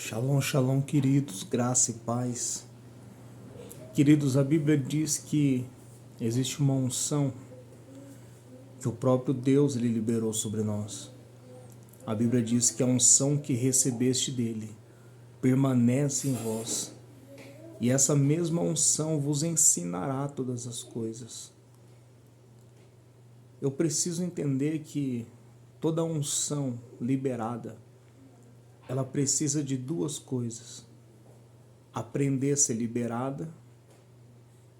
Shalom, shalom, queridos, graça e paz. Queridos, a Bíblia diz que existe uma unção que o próprio Deus ele liberou sobre nós. A Bíblia diz que a unção que recebeste dele permanece em vós, e essa mesma unção vos ensinará todas as coisas. Eu preciso entender que toda unção liberada, ela precisa de duas coisas: aprender a ser liberada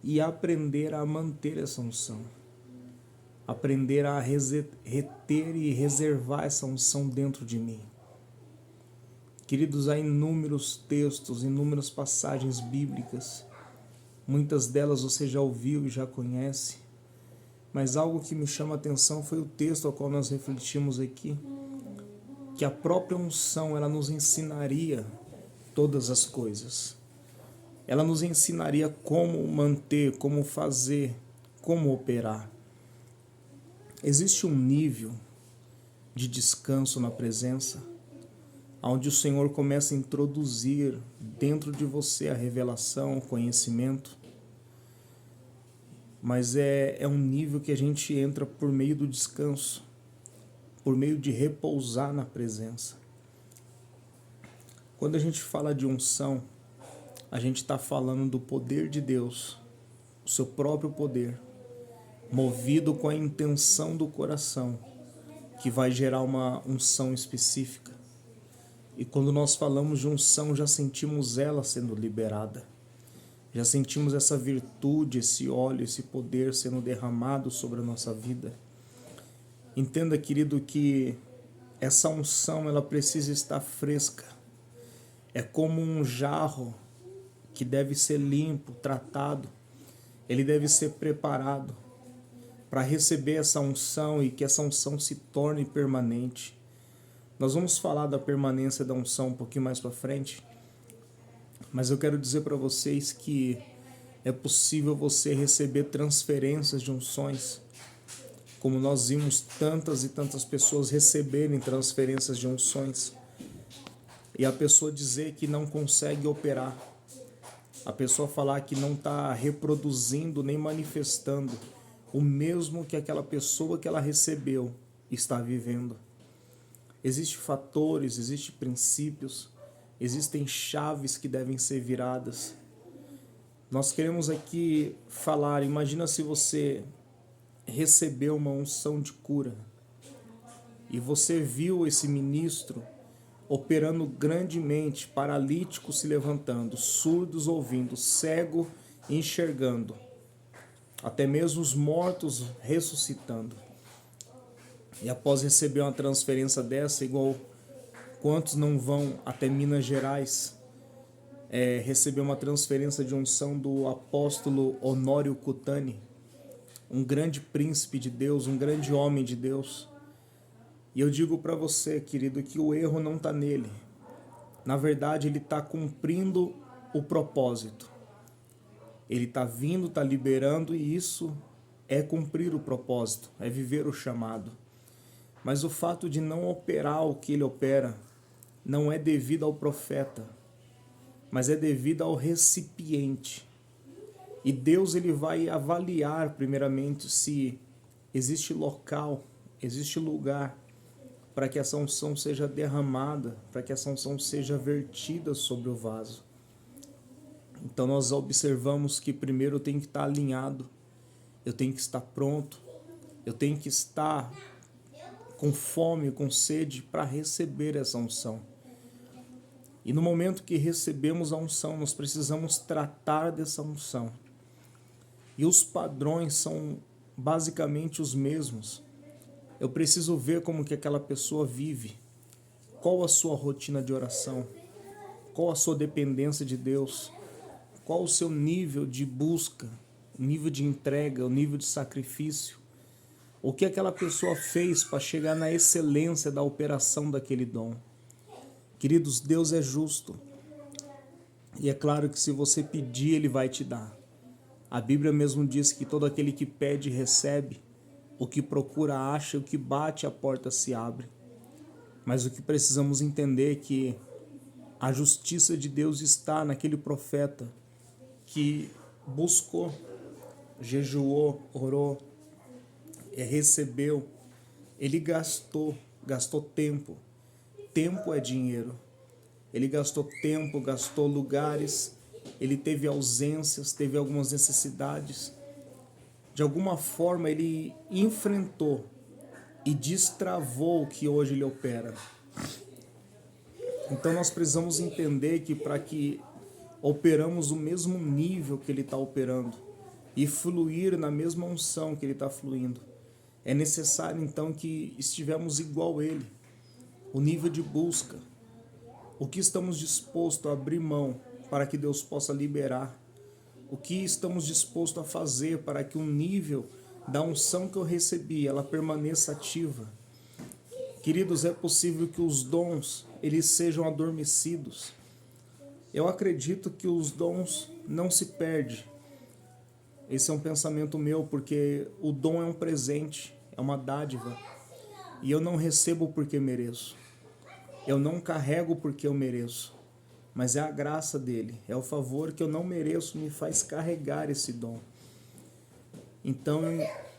e aprender a manter essa unção. Aprender a reter e reservar essa unção dentro de mim. Queridos, há inúmeros textos, inúmeras passagens bíblicas. Muitas delas você já ouviu e já conhece. Mas algo que me chama a atenção foi o texto ao qual nós refletimos aqui. Que a própria unção, ela nos ensinaria todas as coisas. Ela nos ensinaria como manter, como fazer, como operar. Existe um nível de descanso na presença, onde o Senhor começa a introduzir dentro de você a revelação, o conhecimento, mas é um nível que a gente entra por meio do descanso, por meio de repousar na presença. Quando a gente fala de unção, a gente está falando do poder de Deus, o seu próprio poder, movido com a intenção do coração, que vai gerar uma unção específica. E quando nós falamos de unção, já sentimos ela sendo liberada. Já sentimos essa virtude, esse óleo, esse poder sendo derramado sobre a nossa vida. Entenda, querido, que essa unção ela precisa estar fresca. É como um jarro que deve ser limpo, tratado. Ele deve ser preparado para receber essa unção e que essa unção se torne permanente. Nós vamos falar da permanência da unção um pouquinho mais para frente, mas eu quero dizer para vocês que é possível você receber transferências de unções, como nós vimos tantas e tantas pessoas receberem transferências de unções, e a pessoa dizer que não consegue operar, a pessoa falar que não está reproduzindo nem manifestando o mesmo que aquela pessoa que ela recebeu está vivendo. Existem fatores, existem princípios, existem chaves que devem ser viradas. Nós queremos aqui falar, imagina se você recebeu uma unção de cura e você viu esse ministro operando grandemente, paralíticos se levantando, surdos ouvindo, cego enxergando, até mesmo os mortos ressuscitando. E após receber uma transferência dessa, igual quantos não vão até Minas Gerais, receber uma transferência de unção do apóstolo Honório Cutani, um grande príncipe de Deus, um grande homem de Deus. E eu digo para você, querido, que o erro não está nele. Na verdade, ele está cumprindo o propósito. Ele está vindo, está liberando, e isso é cumprir o propósito, é viver o chamado. Mas o fato de não operar o que ele opera não é devido ao profeta, mas é devido ao recipiente. E Deus ele vai avaliar primeiramente se existe local, existe lugar para que essa unção seja derramada, para que essa unção seja vertida sobre o vaso. Então nós observamos que primeiro eu tenho que estar alinhado, eu tenho que estar pronto, eu tenho que estar com fome, com sede para receber essa unção. E no momento que recebemos a unção, nós precisamos tratar dessa unção. E os padrões são basicamente os mesmos. Eu preciso ver como que aquela pessoa vive, qual a sua rotina de oração, qual a sua dependência de Deus, qual o seu nível de busca, o nível de entrega, o nível de sacrifício, o que aquela pessoa fez para chegar na excelência da operação daquele dom. Queridos, Deus é justo. E é claro que se você pedir, Ele vai te dar. A Bíblia mesmo diz que todo aquele que pede, recebe. O que procura, acha. O que bate, a porta se abre. Mas o que precisamos entender é que A justiça de Deus está naquele profeta que buscou, jejuou, orou, recebeu, ele gastou tempo. Tempo é dinheiro. Ele gastou tempo, gastou lugares, ele teve ausências, teve algumas necessidades. De alguma forma ele enfrentou e destravou o que hoje ele opera. Então nós precisamos entender que para que operamos o mesmo nível que ele está operando e fluir na mesma unção que ele está fluindo, é necessário então que estivemos igual a ele. O nível de busca, o que estamos dispostos a abrir mão para que Deus possa liberar, o que estamos dispostos a fazer para que o nível da unção que eu recebi, ela permaneça ativa. Queridos, é possível que os dons, eles sejam adormecidos. Eu acredito que os dons não se perdem. Esse é um pensamento meu, porque o dom é um presente, é uma dádiva. E eu não recebo porque mereço. Eu não carrego porque eu mereço. Mas é a graça dele, é o favor que eu não mereço me faz carregar esse dom. Então,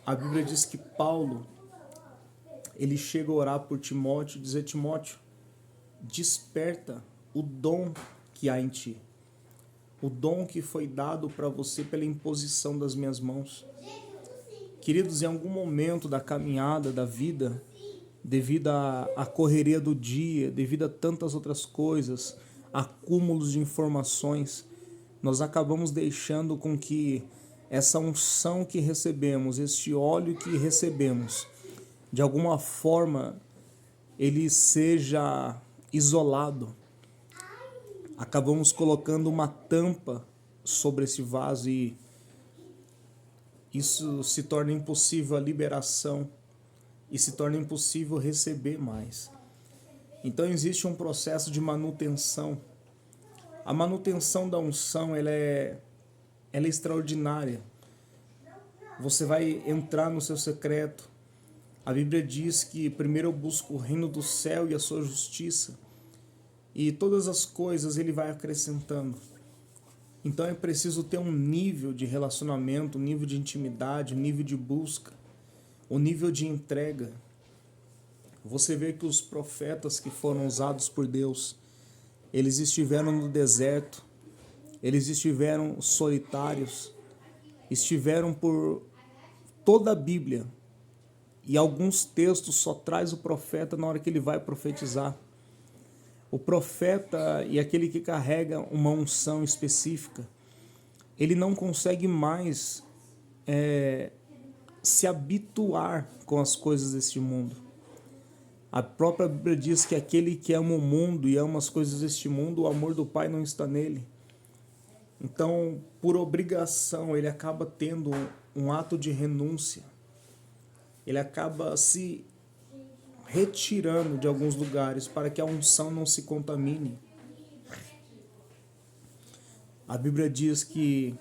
a Bíblia diz que Paulo, ele chega a orar por Timóteo, dizer: Timóteo, desperta o dom que há em ti. O dom que foi dado para você pela imposição das minhas mãos. Queridos, em algum momento da caminhada da vida, devido à correria do dia, devido a tantas outras coisas, acúmulos de informações, nós acabamos deixando com que essa unção que recebemos, este óleo que recebemos, de alguma forma, ele seja isolado. Acabamos colocando uma tampa sobre esse vaso e isso se torna impossível a liberação e se torna impossível receber mais. Então existe um processo de manutenção. A manutenção da unção, ela é extraordinária. Você vai entrar no seu secreto. A Bíblia diz que primeiro eu busco o reino do céu e a sua justiça, e todas as coisas ele vai acrescentando. Então é preciso ter um nível de relacionamento, um nível de intimidade, um nível de busca, um nível de entrega. Você vê que os profetas que foram usados por Deus, eles estiveram no deserto, eles estiveram solitários, estiveram por toda a Bíblia. E alguns textos só traz o profeta na hora que ele vai profetizar. O profeta e aquele que carrega uma unção específica, ele não consegue mais se habituar com as coisas deste mundo. A própria Bíblia diz que aquele que ama o mundo e ama as coisas deste mundo, o amor do Pai não está nele. Então, por obrigação, ele acaba tendo um ato de renúncia. Ele acaba se retirando de alguns lugares para que a unção não se contamine. A Bíblia diz que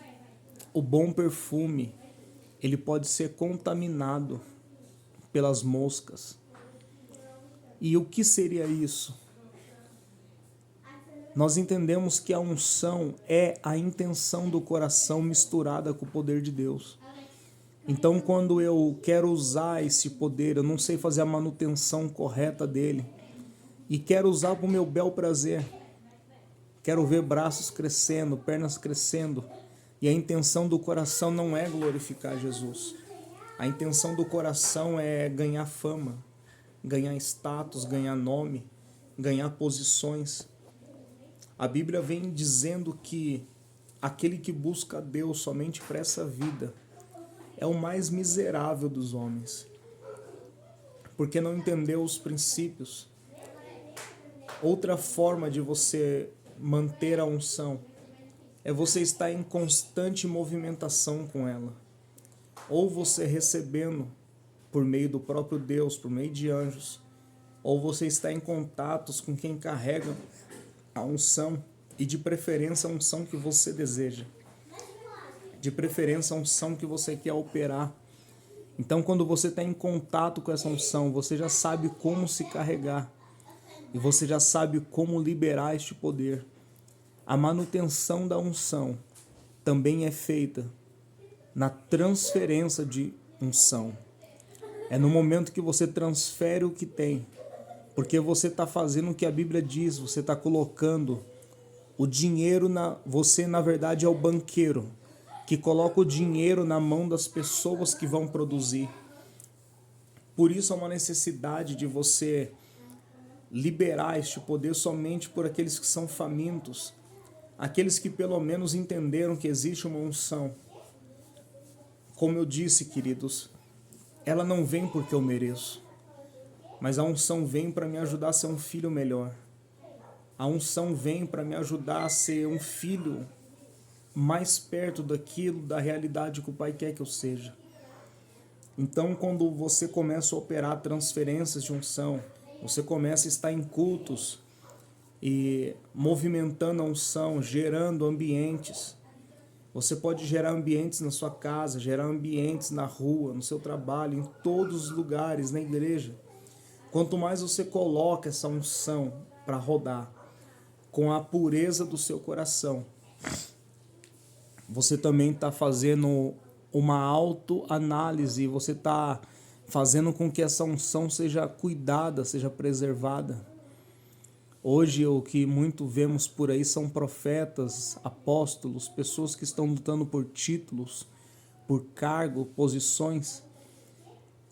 o bom perfume, ele pode ser contaminado pelas moscas. E o que seria isso? Nós entendemos que a unção é a intenção do coração misturada com o poder de Deus. Então, quando eu quero usar esse poder, eu não sei fazer a manutenção correta dele, e quero usar para o meu bel prazer, quero ver braços crescendo, pernas crescendo, e a intenção do coração não é glorificar Jesus. A intenção do coração é ganhar fama, ganhar status, ganhar nome, ganhar posições. A Bíblia vem dizendo que aquele que busca a Deus somente para essa vida é o mais miserável dos homens, porque não entendeu os princípios. Outra forma de você manter a unção é você estar em constante movimentação com ela, ou você recebendo por meio do próprio Deus, por meio de anjos, ou você está em contatos com quem carrega a unção, e de preferência a unção que você deseja, de preferência a unção que você quer operar. Então, quando você está em contato com essa unção, você já sabe como se carregar. e você já sabe como liberar este poder. A manutenção da unção também é feita na transferência de unção. É no momento que você transfere o que tem, porque você está fazendo o que a Bíblia diz, você está colocando o dinheiro você na verdade é o banqueiro que coloca o dinheiro na mão das pessoas que vão produzir. Por isso há uma necessidade de você liberar este poder somente por aqueles que são famintos, aqueles que pelo menos entenderam que existe uma unção. Como eu disse, queridos, ela não vem porque eu mereço, mas a unção vem para me ajudar a ser um filho melhor. A unção vem para me ajudar a ser um filho mais perto daquilo, da realidade que o Pai quer que eu seja. Então, quando você começa a operar transferências de unção, você começa a estar em cultos e movimentando a unção, gerando ambientes. Você pode gerar ambientes na sua casa, gerar ambientes na rua, no seu trabalho, em todos os lugares, na igreja. Quanto mais você coloca essa unção para rodar, com a pureza do seu coração, você também está fazendo uma autoanálise, você está fazendo com que essa unção seja cuidada, seja preservada. Hoje o que muito vemos por aí são profetas, apóstolos, pessoas que estão lutando por títulos, por cargo, posições,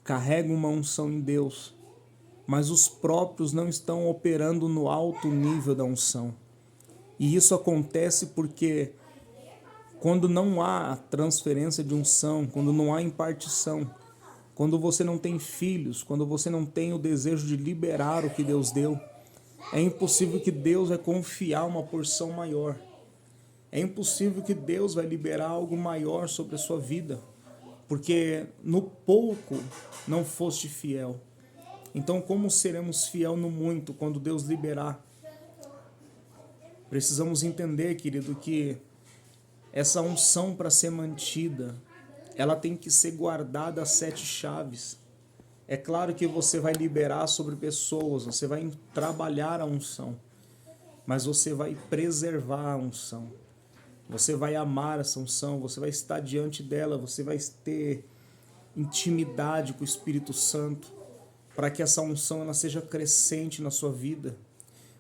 carregam uma unção em Deus, mas os próprios não estão operando no alto nível da unção. E isso acontece porque quando não há transferência de unção, quando não há impartição, quando você não tem filhos, quando você não tem o desejo de liberar o que Deus deu, é impossível que Deus vai confiar uma porção maior. É impossível que Deus vai liberar algo maior sobre a sua vida, porque no pouco não foste fiel. Então, como seremos fiel no muito quando Deus liberar? Precisamos entender, querido, que essa unção, para ser mantida, ela tem que ser guardada a 7 chaves. É claro que você vai liberar sobre pessoas, você vai trabalhar a unção, mas você vai preservar a unção. Você vai amar essa unção, você vai estar diante dela, você vai ter intimidade com o Espírito Santo, para que essa unção ela seja crescente na sua vida,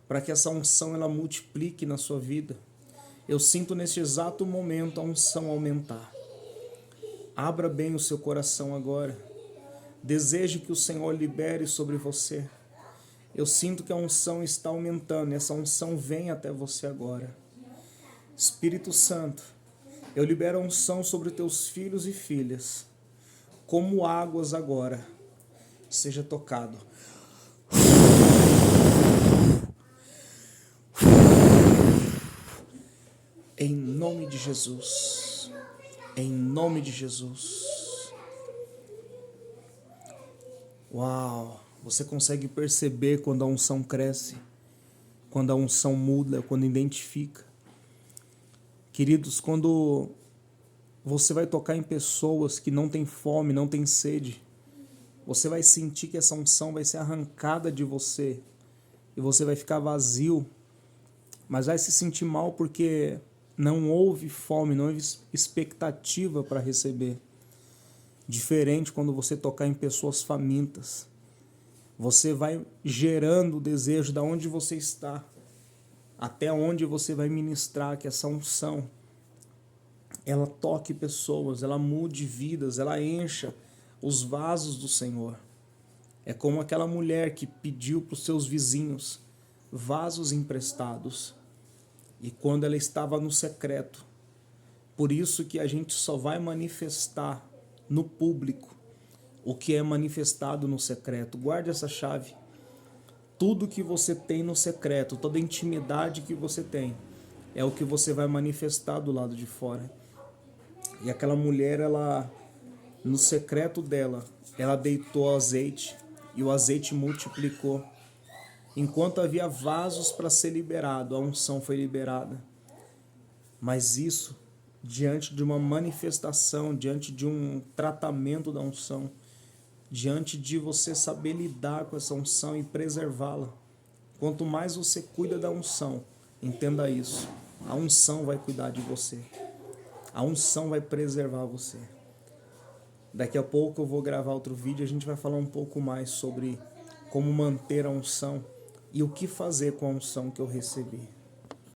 para que essa unção ela multiplique na sua vida. Eu sinto neste exato momento a unção aumentar. Abra bem o seu coração agora. Deseje que o Senhor libere sobre você. Eu sinto que a unção está aumentando e essa unção vem até você agora. Espírito Santo, eu libero a unção sobre teus filhos e filhas, como águas agora. Seja tocado. Em nome de Jesus. Em nome de Jesus. Uau! Você consegue perceber quando a unção cresce, quando a unção muda, quando identifica. Queridos, quando você vai tocar em pessoas que não têm fome, não têm sede, você vai sentir que essa unção vai ser arrancada de você e você vai ficar vazio, mas vai se sentir mal porque não houve fome, não houve expectativa para receber. Diferente quando você tocar em pessoas famintas. Você vai gerando o desejo de onde você está, até onde você vai ministrar, que essa unção ela toque pessoas, ela mude vidas, ela encha os vasos do Senhor. É como aquela mulher que pediu para os seus vizinhos vasos emprestados. E quando ela estava no secreto. Por isso que a gente só vai manifestar no público o que é manifestado no secreto. Guarde essa chave. Tudo que você tem no secreto, toda a intimidade que você tem, é o que você vai manifestar do lado de fora. E aquela mulher, ela, no secreto dela, ela deitou azeite e o azeite multiplicou. Enquanto havia vasos para ser liberado, a unção foi liberada. Mas isso, diante de uma manifestação, diante de um tratamento da unção, diante de você saber lidar com essa unção e preservá-la, Quanto mais você cuida da unção, entenda isso, a unção vai cuidar de você. A unção vai preservar você. Daqui a pouco eu vou gravar outro vídeo, a gente vai falar um pouco mais sobre como manter a unção e o que fazer com a unção que eu recebi.